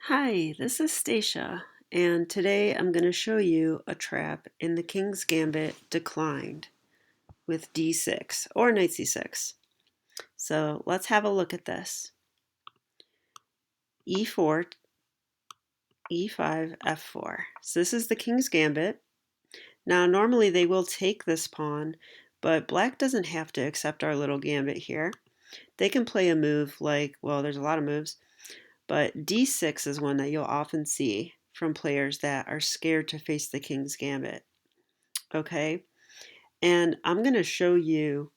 Hi, this is Stacia, and today I'm going to show you a trap in the King's Gambit declined with d6 or knight c6. So let's have a look at this. e4, e5, f4. So this is the King's Gambit. Now normally they will take this pawn, but black doesn't have to accept our little gambit here. They can play a move like, well, there's a lot of moves, but d6 is one that you'll often see from players that are scared to face the King's Gambit. Okay, and I'm going to show you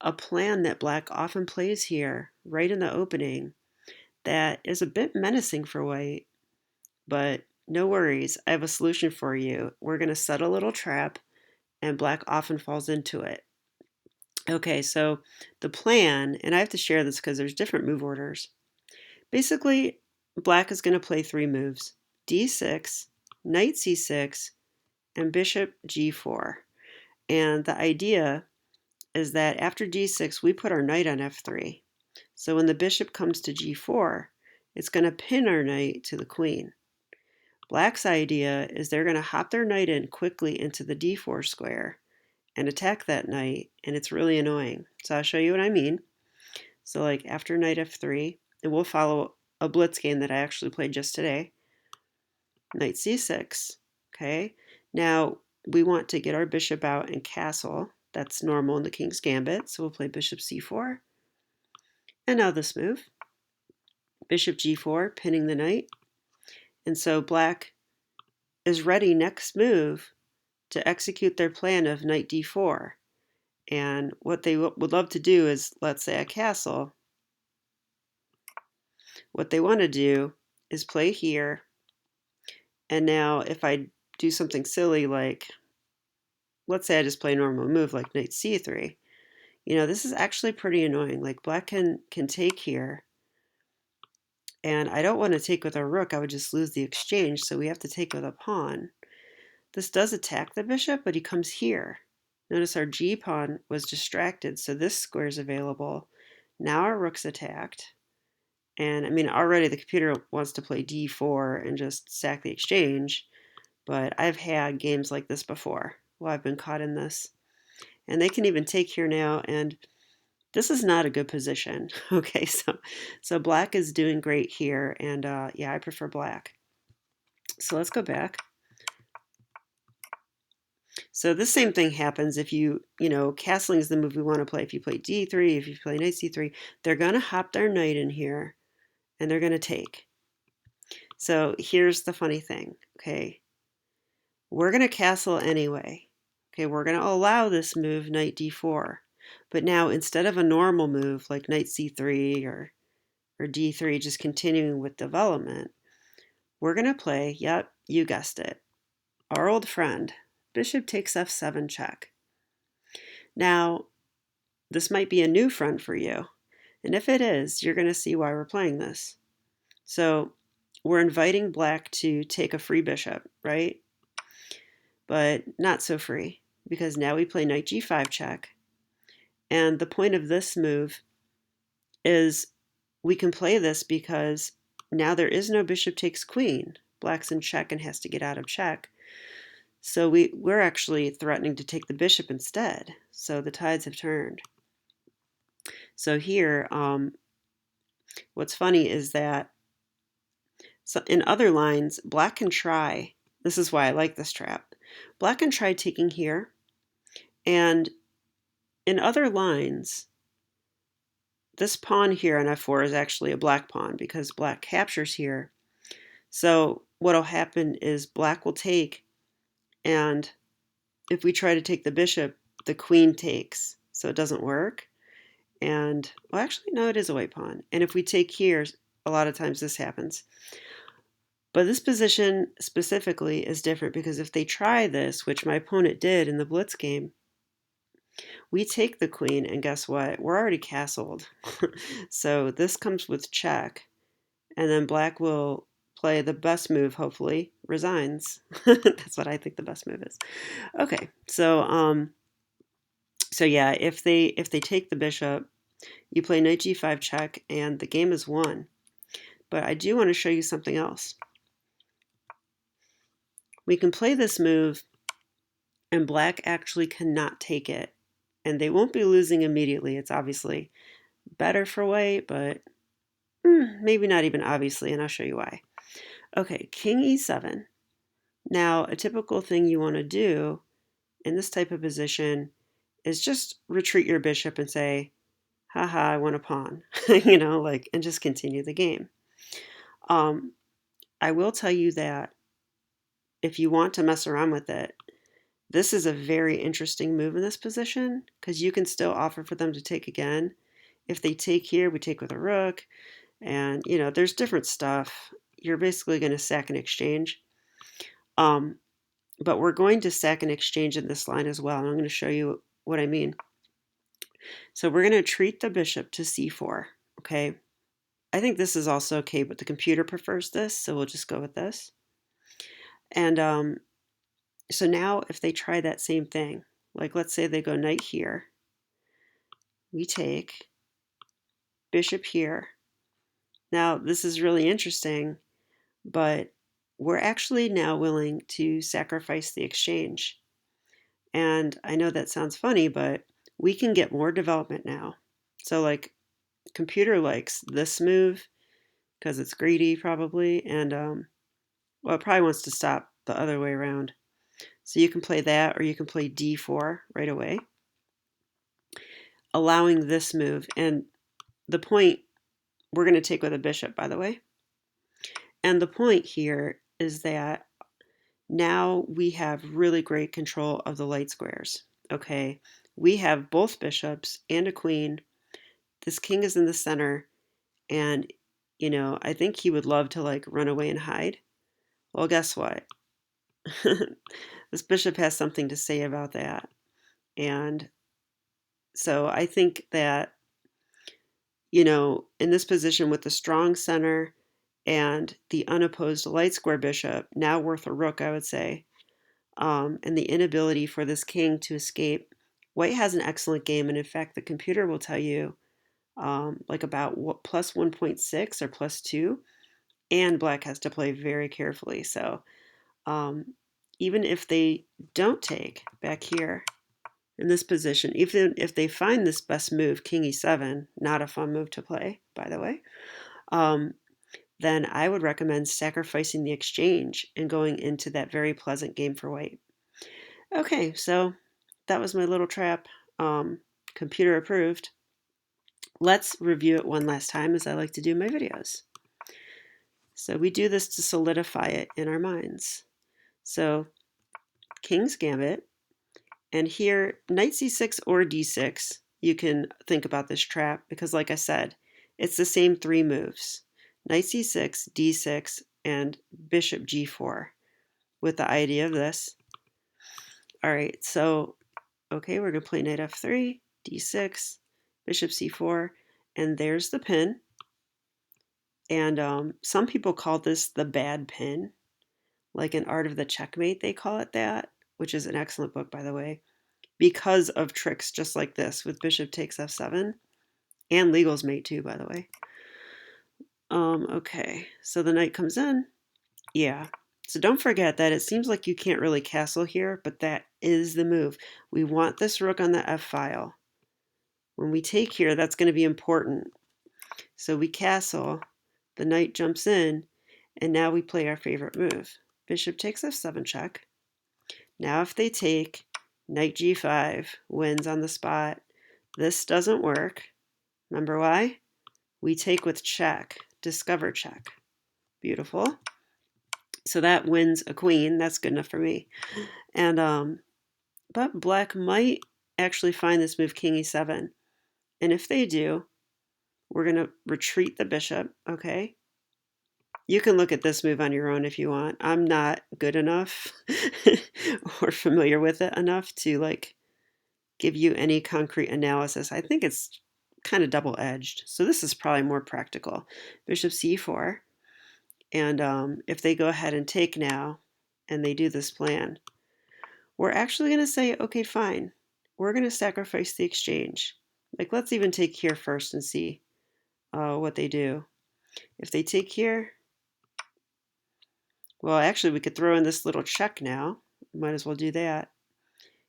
a plan that black often plays here right in the opening that is a bit menacing for white, but no worries, I have a solution for you. We're going to set a little trap and black often falls into it. Okay, so the plan, and I have to share this because there's different move orders. Basically, black is going to play three moves: d6, knight c6, and bishop g4. And the idea is that after d6, we put our knight on f3. So when the bishop comes to g4, it's going to pin our knight to the queen. Black's idea is they're going to hop their knight in quickly into the d4 square and attack that knight, and it's really annoying. So I'll show you what I mean. So like after knight f3, and we'll follow a blitz game that I actually played just today. Knight c6, okay? Now we want to get our bishop out and castle. That's normal in the King's Gambit, so we'll play bishop c4. And now this move, bishop g4, pinning the knight. And so black is ready next move to execute their plan of knight d4. And what they would love to do is, let's say, a castle. What they want to do is play here. And now if I do something silly like, let's say I just play a normal move like knight c3, this is actually pretty annoying. Like black can take here. And I don't want to take with a rook. I would just lose the exchange, so we have to take with a pawn. This does attack the bishop, but he comes here. Notice our g-pawn was distracted, so this square is available. Now our rook's attacked. And I mean, already the computer wants to play d4 and just sack the exchange, but I've had games like this before. Well, I've been caught in this. And they can even take here now, and this is not a good position. Okay, so black is doing great here, and yeah, I prefer black. So let's go back. So the same thing happens if castling is the move we want to play. If you play d3, if you play knight c3, they're going to hop their knight in here, and they're going to take. So here's the funny thing, okay? We're going to castle anyway. Okay, we're going to allow this move, knight d4. But now instead of a normal move like knight c3 or d3, just continuing with development, we're going to play, yep, you guessed it, our old friend, bishop takes f7 check. Now, this might be a new friend for you, and if it is, you're going to see why we're playing this. So we're inviting black to take a free bishop, right? But not so free, because now we play knight g5 check. And the point of this move is we can play this because now there is no bishop takes queen. Black's in check and has to get out of check. So we're actually threatening to take the bishop instead. So the tides have turned. So here, what's funny is that in other lines, black can try. This is why I like this trap. Black can try taking here. And in other lines, this pawn here on f4 is actually a black pawn because black captures here. So what will happen is black will take, and if we try to take the bishop, the queen takes. So it doesn't work. And, well, actually, no, it is a white pawn. And if we take here, a lot of times this happens. But this position specifically is different because if they try this, which my opponent did in the blitz game, we take the queen, and guess what? We're already castled. So this comes with check, and then black will play the best move, hopefully, resigns. That's what I think the best move is. Okay, so yeah, if they take the bishop, you play knight g5 check, and the game is won. but I do want to show you something else. We can play this move, and black actually cannot take it. And they won't be losing immediately. It's obviously better for white, but maybe not even obviously, and I'll show you why. Okay, king e7. Now, a typical thing you want to do in this type of position is just retreat your bishop and say, haha, I want a pawn, and just continue the game. I will tell you that if you want to mess around with it, this is a very interesting move in this position because you can still offer for them to take again. If they take here, we take with a rook, and there's different stuff. You're basically going to sack and exchange. But we're going to sack and exchange in this line as well, and I'm going to show you what I mean. So we're going to treat the bishop to c4, okay? I think this is also okay, but the computer prefers this, so we'll just go with this. And so now if they try that same thing, like let's say they go knight here, we take bishop here. Now this is really interesting, but we're actually now willing to sacrifice the exchange. And I know that sounds funny, but we can get more development now. So like computer likes this move because it's greedy probably, and well, it probably wants to stop the other way around. So you can play that, or you can play d4 right away, allowing this move. And the point, we're going to take with a bishop, by the way. And the point here is that now we have really great control of the light squares. Okay, we have both bishops and a queen. This king is in the center, and I think he would love to like run away and hide. Well, guess what? This bishop has something to say about that. And so I think that, in this position with the strong center and the unopposed light square bishop, now worth a rook, I would say, and the inability for this king to escape, white has an excellent game. And in fact, the computer will tell you like about plus 1.6 or plus 2, and black has to play very carefully. So even if they don't take back here in this position, even if they find this best move, king e7, not a fun move to play, by the way, then I would recommend sacrificing the exchange and going into that very pleasant game for white. Okay, so that was my little trap, computer approved. Let's review it one last time, as I like to do in my videos. So we do this to solidify it in our minds. So King's Gambit, and here knight c6 or d6, you can think about this trap because like I said, it's the same 3 moves. Knight c6, d6, and bishop g4 with the idea of this. All right, so, okay, we're going to play knight f3, d6, bishop c4, and there's the pin. And some people call this the bad pin. Like in Art of the Checkmate, they call it that, which is an excellent book, by the way, because of tricks just like this with bishop takes f7, and Legal's Mate too, by the way. Okay, so the knight comes in. Yeah, so don't forget that it seems like you can't really castle here, but that is the move. We want this rook on the f-file. When we take here, that's going to be important. So we castle, the knight jumps in, and now we play our favorite move. Bishop takes f7 check. Now if they take, knight g5 wins on the spot. This doesn't work. Remember why? We take with check, discover check. Beautiful. So that wins a queen. That's good enough for me. And but black might actually find this move king e7. And if they do, we're going to retreat the bishop, okay? You can look at this move on your own if you want. I'm not good enough or familiar with it enough to like give you any concrete analysis. I think it's kind of double-edged. So this is probably more practical. Bishop c4. And if they go ahead and take now, and they do this plan, we're actually going to say, okay, fine. We're going to sacrifice the exchange. Like, let's even take here first and see what they do. If they take here, well, actually, we could throw in this little check now. Might as well do that.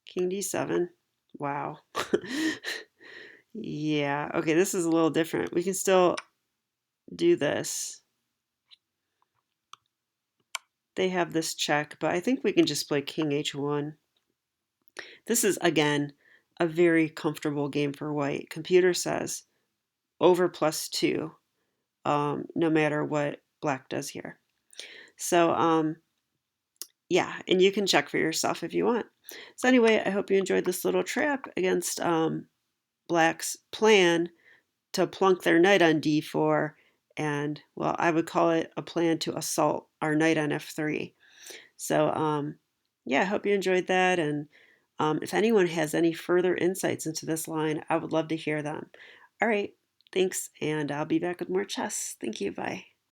King d7. Wow. Yeah, okay, this is a little different. We can still do this. They have this check, but I think we can just play king h1. This is, again, a very comfortable game for white. Computer says over +2, no matter what black does here. So, yeah, and you can check for yourself if you want. So anyway, I hope you enjoyed this little trap against black's plan to plunk their knight on d4, and, well, I would call it a plan to assault our knight on f3. So, yeah, I hope you enjoyed that, and if anyone has any further insights into this line, I would love to hear them. All right, thanks, and I'll be back with more chess. Thank you, bye.